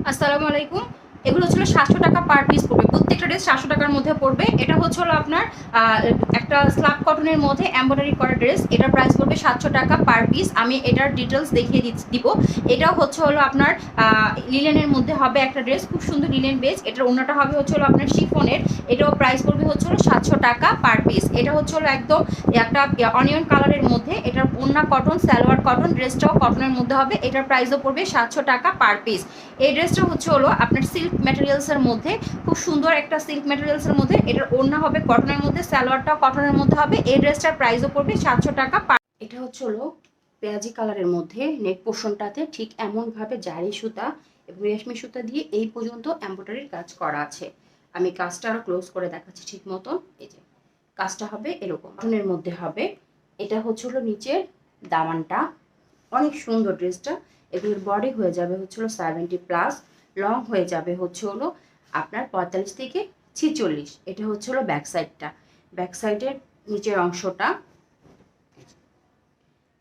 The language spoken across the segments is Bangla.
আসসালামু আলাইকুম। এগুলো হচ্ছিল 700 টাকা পার পিস পড়বে, প্রত্যেকটা ড্রেস 700 টাকার মধ্যে পড়বে। এটা হচ্ছে আপনার একটা স্ল্যাব কটনের মধ্যে এমব্রয়ডারি করা ড্রেস, এটার প্রাইস পড়বে 700 টাকা পার পিস। আমি এটার ডিটেলস দেখিয়ে দিব। এটাও হচ্ছে আপনার লিলেনের মধ্যে হবে একটা ড্রেস, খুব সুন্দর লিলেন বেজ। এটার ওড়নাটা হবে হচ্ছে আপনার শিফনের। এটাও প্রাইস পড়বে হচ্ছে 700 টাকা পার পিস। এটা হচ্ছে একদম একটা অনিয়ন কালারের মধ্যে, এটার ওড়না কটন, সালোয়ার কটন, ড্রেসটাও কটনের মধ্যে হবে। এটার প্রাইসও পড়বে 700 টাকা পার পিস। এই ড্রেসটা হচ্ছে আপনার সিল্ক ম্যাটেরিয়ালসের মধ্যে, খুব সুন্দর একটা সিল্ক ম্যাটেরিয়ালসের মধ্যে। এটার ওড়না হবে কটনের মধ্যে, সালোয়ারটাও কটনের মধ্যে হবে। এই ড্রেসটার প্রাইসও পড়বে 700 টাকা। এটা হচ্ছে পেঁয়াজি কালারের মধ্যে, নেক পোর্শনটাতে ঠিক এমনভাবে জারি সুতা এবং রেশমি সুতা দিয়ে এই পর্যন্ত এমব্রয়ডারির কাজ করা আছে। আমি কাজটা আরও ক্লোজ করে দেখাচ্ছি ঠিক মতন। এই যে কাজটা হবে এরকম কটনের মধ্যে হবে। এটা হচ্ছে নিচের দামানটা, অনেক সুন্দর ড্রেসটা। এগুলোর বডি হয়ে যাবে হচ্ছে 70+, লং হয়ে যাবে হচ্ছে আপনার 45 থেকে 46। এটা হচ্ছে ব্যাক সাইডটা। ব্যাক সাইডের নিচের অংশটা,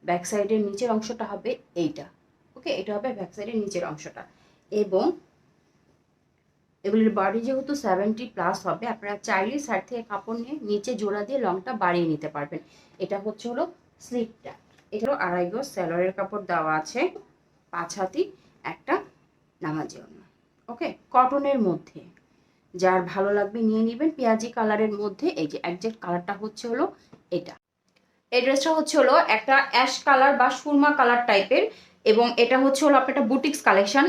ব্যাক সাইডের নিচের অংশটা হবে এইটা। ওকে, এটা হবে ব্যাক সাইডের নিচের অংশটা। এবং এগুলির বডি যেহেতু 70+ হবে, আপনারা চাইলে সাইড থেকে কাপড় নিয়ে নিচে জোড়া দিয়ে লংটা বাড়িয়ে নিতে পারবেন। এটা হচ্ছে স্লিপটা। এটারও 2.5 গজ স্যালোয়ারের কাপড় দেওয়া আছে, 5 হাতি একটা নামাজি ওড়না। ওকে, কটনের মধ্যে যার ভালো লাগবে নিয়ে নেবেন। পেঁয়াজি কালারের মধ্যে এই যে একজ্যাক্ট কালারটা হচ্ছে এটা। এই ড্রেসটা হচ্ছে একটা অ্যাশ কালার বা সুরমা কালার টাইপের, এবং এটা হচ্ছে আপনার একটা বুটিক্স কালেকশন।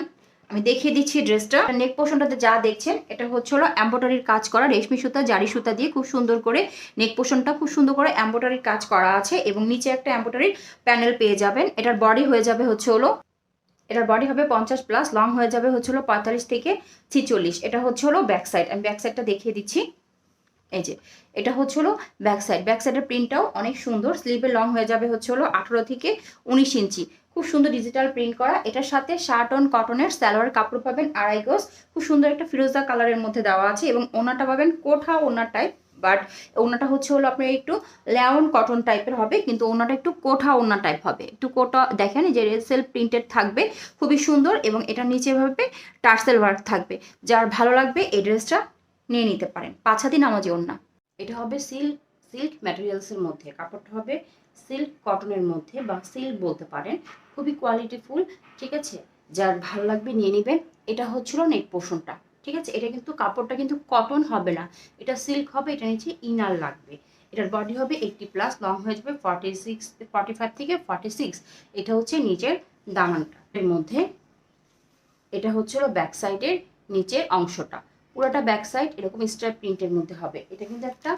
আমি দেখিয়ে দিচ্ছি ড্রেসটা। নেক পোর্শনটাতে যা দেখছেন এটা হচ্ছে এমব্রয়ডারির কাজ করা, রেশমি সুতা জারি সুতা দিয়ে খুব সুন্দর করে নেক পোর্শনটা খুব সুন্দর করে এমব্রয়ডারির কাজ করা আছে, এবং নিচে একটা এমব্রয়ডারির প্যানেল পেয়ে যাবেন। এটার বডি হয়ে যাবে হচ্ছে এটার বডি হবে 50+, লং হয়ে যাবে হচ্ছে 45 থেকে 46। এটা হচ্ছে ব্যাক সাইড। আমি ব্যাক সাইডটা দেখিয়ে দিচ্ছি। এই যে এটা হচ্ছে ব্যাক সাইড। ব্যাক সাইডের প্রিন্টটাও অনেক সুন্দর। স্লিভের লং হয়ে যাবে হচ্ছে 18 থেকে 19 ইঞ্চি। খুব সুন্দর ডিজিটাল প্রিন্ট করা। এটার সাথে শার্ট অন কটনের সালোয়ার কাপড় পাবেন 2.5 গজ, খুব সুন্দর একটা ফিরোজা কালারের মধ্যে দেওয়া আছে, এবং ওনাটা পাবেন কোঠা ওনার টাইপ। বাট ওনাটা হচ্ছে আপনার একটু ল্যাওন কটন টাইপের হবে, কিন্তু ওনাটা একটু কোঠা ওনা টাইপ হবে। একটু কোটা দেখেন যে রেসেল প্রিন্টেড থাকবে, খুবই সুন্দর। এবং এটা নিচে ভাবে টার্সেল ওয়ার্ক থাকবে। যার ভালো লাগবে এই ড্রেসটা নিয়ে নিতে পারেন। 5 হাতি নামাজি ওড়না। এটা হবে সিল্ক ম্যাটেরিয়ালসের মধ্যে, কাপড়টা হবে সিল্ক কটনের মধ্যে বা সিল্ক বলতে পারেন, খুবই কোয়ালিটিফুল। ঠিক আছে, যার ভালো লাগবে নিয়ে নেবেন। এটা হচ্ছিল নেক পোর্শনটা। ঠিক আছে, এটা কিন্তু কাপড়টা কিন্তু কটন হবে না, এটা সিল্ক হবে। এটা নিচে ইনার লাগবে। এটার বডি হবে 80+, লং হয়ে যাবে 45 থেকে 46। এটা হচ্ছে নিচের দামানটা। এর মধ্যে এটা হচ্ছে ব্যাক সাইডের নিচের অংশটা, পুরোটা ব্যাক সাইড এরকম স্ট্রাইপ প্রিন্টের মধ্যে হবে। এটা কিন্তু একটা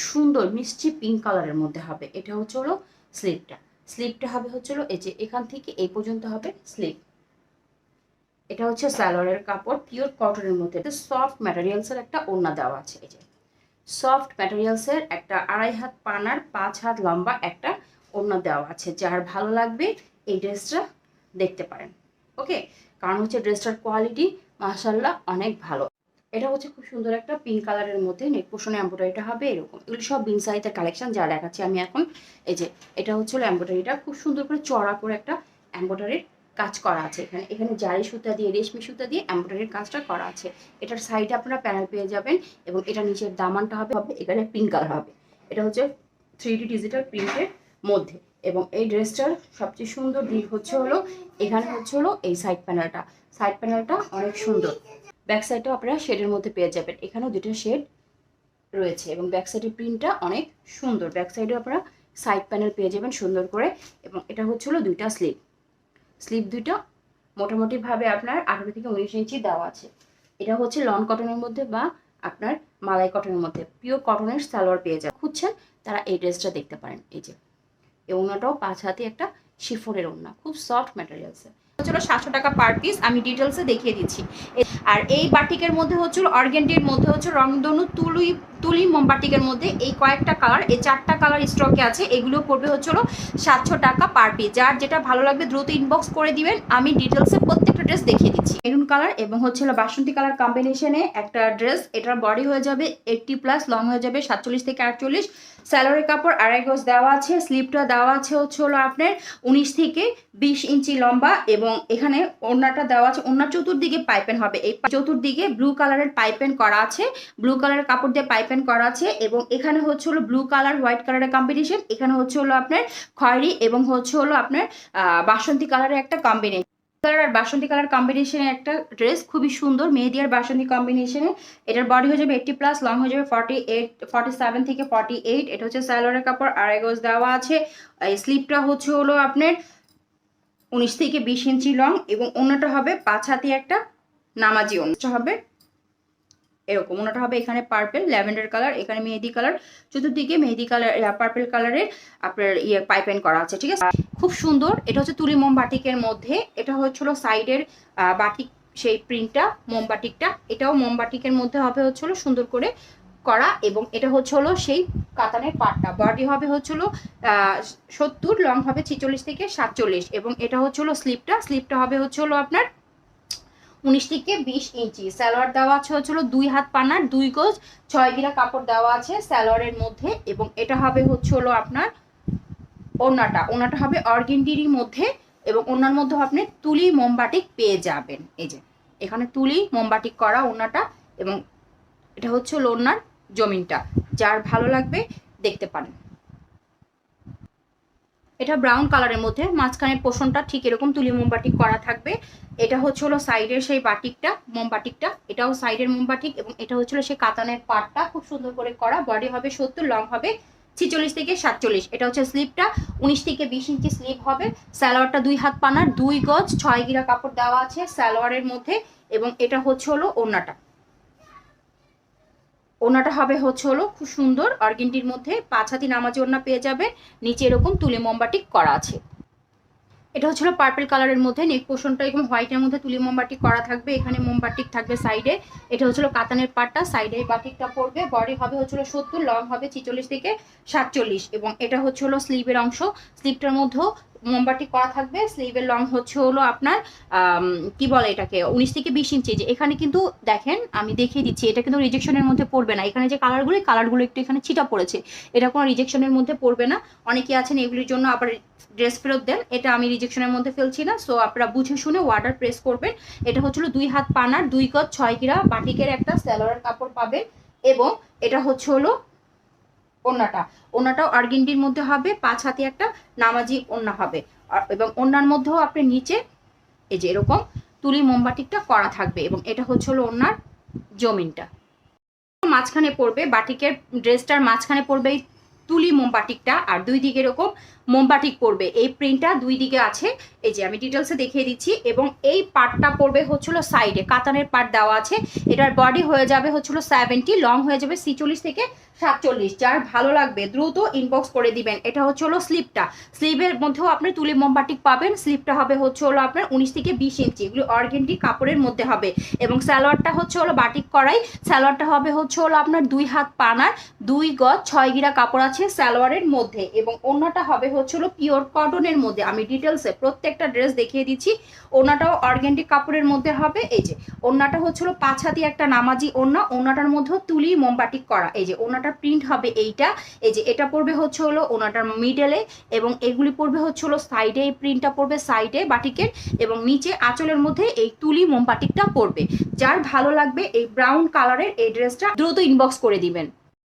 সুন্দর মিষ্টি পিঙ্ক কালারের মধ্যে হবে। এটা হচ্ছে স্লিভটা। স্লিভটা হবে হচ্ছে এই যে এখান থেকে এই পর্যন্ত হবে স্লিভ। এটা হচ্ছে সালোয়ারের কাপড়, পিওর কটনের মধ্যে সফট ম্যাটেরিয়ালসের একটা ওড়না দেওয়া আছে। এই যে সফট ম্যাটেরিয়ালসের একটা 2.5 হাত পানার 5 হাত লম্বা একটা ওড়না দেওয়া আছে। যার ভালো লাগবে এই ড্রেসটা দেখতে পারেন। ওকে, কারণ হচ্ছে ড্রেসটার কোয়ালিটি মাশাআল্লাহ অনেক ভালো। এটা হচ্ছে খুব সুন্দর একটা পিঙ্ক কালারের মধ্যে নেক পোর্শনে এমব্রয়ডারিটা হবে এরকম। এগুলো সব বিন সাইজের কালেকশন যা দেখাচ্ছি আমি এখন। এই যে এটা হচ্ছে এমব্রয়ডারিটা খুব সুন্দর করে চড়া করে একটা এমব্রয়ডারির কাজ করা আছে। এখানে এখানে জারি সুতা দিয়ে রেশমি সুতা দিয়ে এমব্রয়ডারির কাজটা করা আছে। এটার সাইডে আপনারা প্যানেল পেয়ে যাবেন, এবং এটা নিচের দামানটা হবে এখানে পিঙ্ক কালার হবে। এটা হচ্ছে 3D ডিজিটাল প্রিন্টের মধ্যে। এবং এই ড্রেসটার সবচেয়ে সুন্দর দিক হচ্ছে এখানে হচ্ছে এই সাইড প্যানেলটা। সাইড প্যানেলটা অনেক সুন্দর। ব্যাক সাইডটাও আপনারা শেডের মধ্যে পেয়ে যাবেন। এখানেও দুটো শেড রয়েছে, এবং ব্যাক সাইডের প্রিন্টটা অনেক সুন্দর। ব্যাক সাইডেও আপনারা সাইড প্যানেল পেয়ে যাবেন সুন্দর করে। এবং এটা হচ্ছে দুইটা স্লিভ দুইটা মোটামুটিভাবে আপনার 18 থেকে 19 ইঞ্চি দেওয়া আছে। এটা হচ্ছে লন কটনের মধ্যে বা আপনার মালাই কটনের মধ্যে, পিওর কটনের সালোয়ার পেয়ে যাবেন। খুঁজছেন তারা এই ড্রেসটা দেখতে পারেন। এই যে এই ওড়নাটাও 5 হাতে একটা শিফনের ওড়না, খুব সফট ম্যাটেরিয়ালসের। হচ্ছিল 700 টাকা পার পিস। আমি ডিটেলসে দেখিয়ে দিচ্ছি। আর এই বাটিকের মধ্যে হচ্ছিল অর্গেন্ডির মধ্যে হচ্ছে রংধনু তুলি মোমবাটিকের মধ্যে এই কয়েকটা কালার, এই 4টা কালার স্টকে আছে। এগুলো পড়বে হচ্ছিল 700 টাকা পার পিস। যার যেটা ভালো লাগবে দ্রুত ইনবক্স করে দিবেন। আমি ডিটেলসে প্রত্যেকটা ড্রেস দেখিয়ে দিচ্ছি। মেরুন কালার এবং হচ্ছে বাসন্তী কালার কম্বিনেশনে একটা ড্রেস। এটার বডি হয়ে যাবে 80+, লং হয়ে যাবে 47 থেকে 48। স্যালোয়ারের কাপড় আড়াই গজ দেওয়া আছে, স্লিপটা দেওয়া আছে হচ্ছে আপনার 19 থেকে 20 ইঞ্চি লম্বা এবং এখানে ওড়নাটা দেওয়া আছে। ওড়নার চতুর্দিকে পাইপেন হবে, এই চতুর্দিকে ব্লু কালারের পাইপেন করা আছে, ব্লু কালারের কাপড় দিয়ে পাইপেন করা আছে এবং এখানে হচ্ছে ব্লু কালার হোয়াইট কালারের কম্বিনেশন। এখানে হচ্ছে আপনার খয়েরি এবং হচ্ছে আপনার বাসন্তী কালারের একটা কম্বিনেশন। কালার আর বাসন্তী কালার কম্বিনেশনে একটা ড্রেস, খুবই সুন্দর মেহেদি আর বাসন্তী কম্বিনেশনে। এটার বডি হয়ে যাবে 80+, লং হয়ে যাবে 47 থেকে 48। এটা হচ্ছে স্যালোয়ারের কাপড় আড়াই গজ দেওয়া আছে। এই স্লিপটা হচ্ছে আপনার 19 থেকে 20 ইঞ্চি লং এবং ওড়নাটা হবে 5 হাতি একটা নামাজি ওড়না হবে এরকম। ওনাটা হবে এখানে পার্পেল ল্যাভেন্ডার কালার, এখানে মেহেদি কালার, চতুর্দিকে মেহেদি কালার পার্পেল কালারের আপনার পাইপেন করা আছে, ঠিক আছে। খুব সুন্দর। এটা হচ্ছে তুলি মোম বাটিকের মধ্যে। এটা হচ্ছিল সাইডের বাটিক, সেই প্রিন্টটা মোমবাটিকটা, এটাও মোমবাটিকের মধ্যে হবে হচ্ছিল সুন্দর করে করা এবং এটা হচ্ছে সেই কাতানের পাটটা। বডি হবে হচ্ছিল 70, লং হবে 46 থেকে 47 এবং এটা হচ্ছে স্লিপটা হবে হচ্ছে আপনার 19 থেকে 20 ইঞ্চি। সালোয়ার দেওয়া আছে হচ্ছে 2 হাত পানার 2 গজ 6 গিরা কাপড় দেওয়া আছে সালোয়ারের মধ্যে এবং এটা হবে হচ্ছে আপনার ওড়নাটা হবে অর্গেন্ডির মধ্যে এবং ওড়নার মধ্যে আপনি তুলি মোমবাটিক পেয়ে যাবেন। এই যে এখানে তুলি মোমবাটিক করা ওড়নাটা এবং এটা হচ্ছে ওড়নার জমিনটা। যার ভালো লাগবে দেখতে পারেন। এটা ব্রাউন কালারের মধ্যে, মাঝখানের পোর্শনটা ঠিক এরকম তুলি মোমবাটিক করা থাকবে। এটা হচ্ছে সাইডের সেই বাটিকটা, মোমবাটিকটা, এটাও সাইডের মোমবাটিক এবং এটা হচ্ছে সেই কাতানের পাটটা খুব সুন্দর করে করা। বডি হবে 70, লং হবে 46 থেকে 47। এটা হচ্ছে স্লিপটা 19 থেকে 20 ইঞ্চি স্লিপ হবে। সালোয়ারটা 2 হাত পানার 2 গজ 6 গিরা কাপড় দেওয়া আছে সালোয়ারের মধ্যে এবং এটা হচ্ছে ওড়নাটা হবে হচ্ছে খুব সুন্দর অর্গেন্ডির মধ্যে 5 হাতি নামাজি ওড়না পেয়ে যাবে। নিচে এরকম তুলি মোমবাটিক করা আছে। এটা হচ্ছে পার্পল কালারের মধ্যে, নেক পোর্শনটা এরকম হোয়াইটের মধ্যে তুলি মোমবাটিক করা থাকবে। এখানে মোমবাটিক থাকবে সাইডে। এটা হচ্ছে কাতানের পাটটা, সাইডে বাটিকটা পড়বে। বডি হবে হচ্ছে 70, লং হবে 46 থেকে 47 এবং এটা হচ্ছে স্লিভের অংশ। স্লিভটার মধ্যেও মোমবাটিক করা থাকবে। স্লিভের লং হচ্ছে আপনার কি বলে এটাকে 19 থেকে 20 ইঞ্চি। যে এখানে কিন্তু দেখেন আমি দেখিয়ে দিচ্ছি, এটা কিন্তু রিজেকশনের মধ্যে পড়বে না। এখানে যে কালারগুলো একটু এখানে ছিটা পড়েছে, এটা কোনো রিজেকশনের মধ্যে পড়বে না। অনেকে আছেন এগুলির জন্য আবার ড্রেস ফেরত দেন, এটা আমি রিজেকশনের মধ্যে ফেলছি না। সো আপনারা বুঝে শুনে অর্ডার প্রেস করবেন। এটা হচ্ছিল 2 হাত পানার 2 গজ 6 গিরা বাটিকের একটা সালোয়ারের কাপড় পাবেন এবং এটা হচ্ছে ওড়নাটাও অর্গেন্ডির মধ্যে হবে, 5 হাতি একটা নামাজি ওড়না হবে এবং ওড়নার মধ্যেও আপনি নিচে এই যে এরকম তুলি মোমবাটিকটা করা থাকবে এবং এটা হচ্ছে ওড়নার জমিনটা। মাঝখানে পড়বে বাটিকের ড্রেসটার মাঝখানে পড়বে তুলি মোমবাটিকটা আর দুই দিকে এরকম মোমবাটিক পড়বে। এই প্রিন্টটা দুই দিকে আছে, এই যে আমি ডিটেলসে দেখিয়ে দিচ্ছি এবং এই পার্টটা পড়বে হচ্ছিল সাইডে, কাতানের পার্ট দেওয়া আছে। এটার বডি হয়ে যাবে হচ্ছিল 70, লং হয়ে যাবে 46 থেকে 47। যার ভালো লাগবে দ্রুত ইনবক্স করে দিবেন। এটা হচ্ছে স্লিপটা, স্লিভের মধ্যেও আপনি তুলি মোমবাটিক পাবেন। স্লিপটা হবে হচ্ছে আপনার 19 থেকে 20 ইঞ্চি, এগুলো অর্গেন্ডি কাপড়ের মধ্যে হবে এবং সালোয়ারটা হচ্ছে বাটিক করাই। সালোয়ারটা হবে হচ্ছে আপনার 2 হাত পানার 2 গজ 6 গিরা কাপড় আছে সালোয়ারের মধ্যে এবং ওড়নাটা হবে হচ্ছে পিওর কটনের মধ্যে। আমি ডিটেলসে প্রত্যেকটা ড্রেস দেখিয়ে দিচ্ছি। ওড়নাটাও অর্গেন্ডি কাপড়ের মধ্যে হবে। এই যে ওড়নাটা হচ্ছে 5 হাতি একটা নামাজি ওড়না, ওড়নাটার মধ্যেও তুলি মোমবাটিক করা। এই যে ওড়নাটার প্রিন্ট হবে এইটা, এই যে এটা পড়বে হচ্ছে ওড়নাটার মিডলে এবং এগুলি পড়বে হচ্ছে সাইডে, এই প্রিন্টটা পড়বে সাইডে বাটিকের এবং নিচে আঁচলের মধ্যে এই তুলি মোমবাটিকটা পড়বে। যার ভালো লাগবে এই ব্রাউন কালারের এই ড্রেসটা দ্রুত ইনবক্স করে দিবেন।